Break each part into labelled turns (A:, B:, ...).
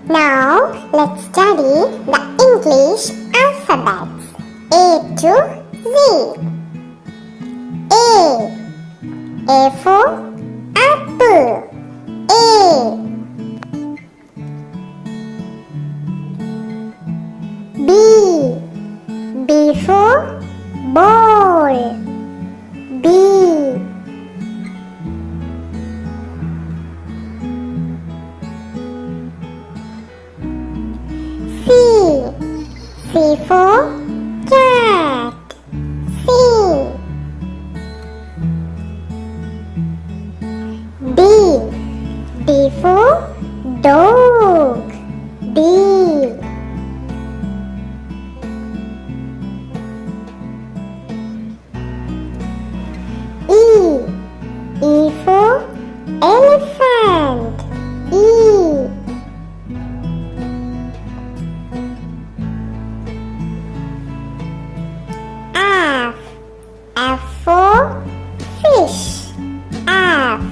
A: Now let's study the English alphabets A to Z. A for apple. A. B for ball. B. C for cat. C. D for dog. D. E for elephant. E. F for fish. F.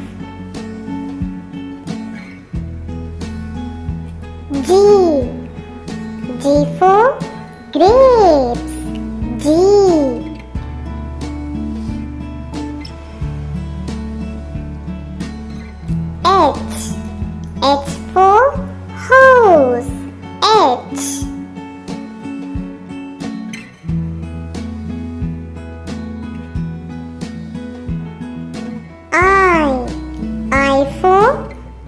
A: G for grapes. G. H for horse. H. I for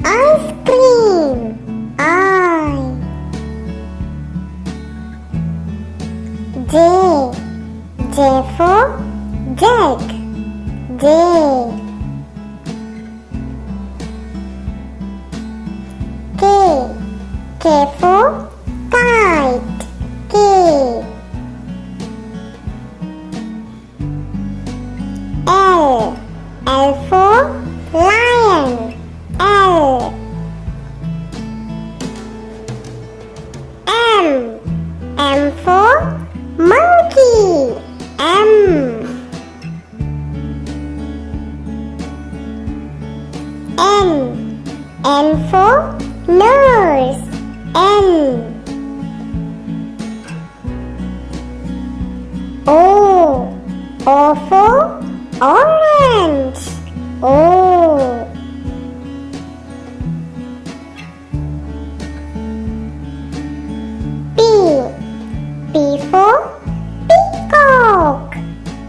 A: ice cream. I. J for jug. J. K for kite. K. L for lion. L. M for monkey. M. N for nurse. N. O for orange. O. P for peacock.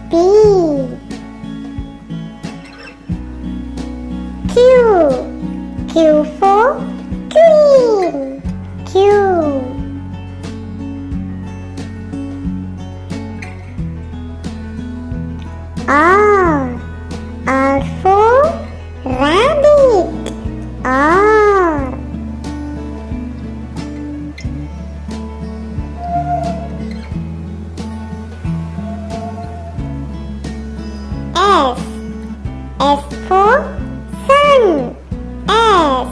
A: P. Q for queen. Q. R for rabbit. R. S for sun. S.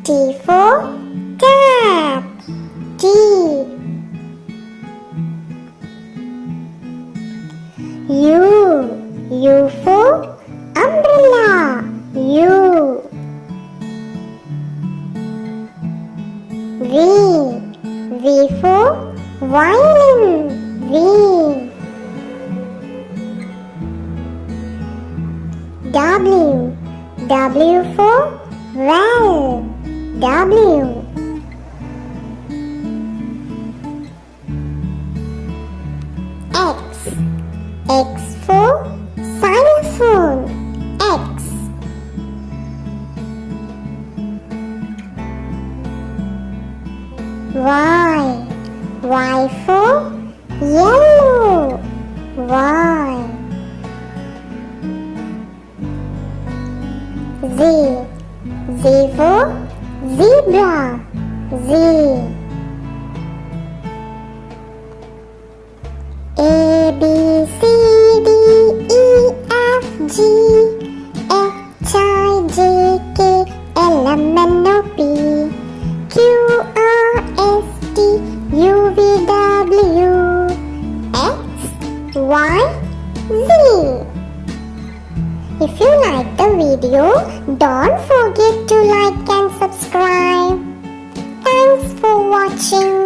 A: T for tap. T. U for umbrella. U. V for violin. V. W for well. W. X for xylophone. X. Y for yellow. Y. Z for zebra. Z. A B C D E F G H I J K L M N O P Q R S T U V W X Y Z. If you like the video, don't forget to like and subscribe. Thanks for watching.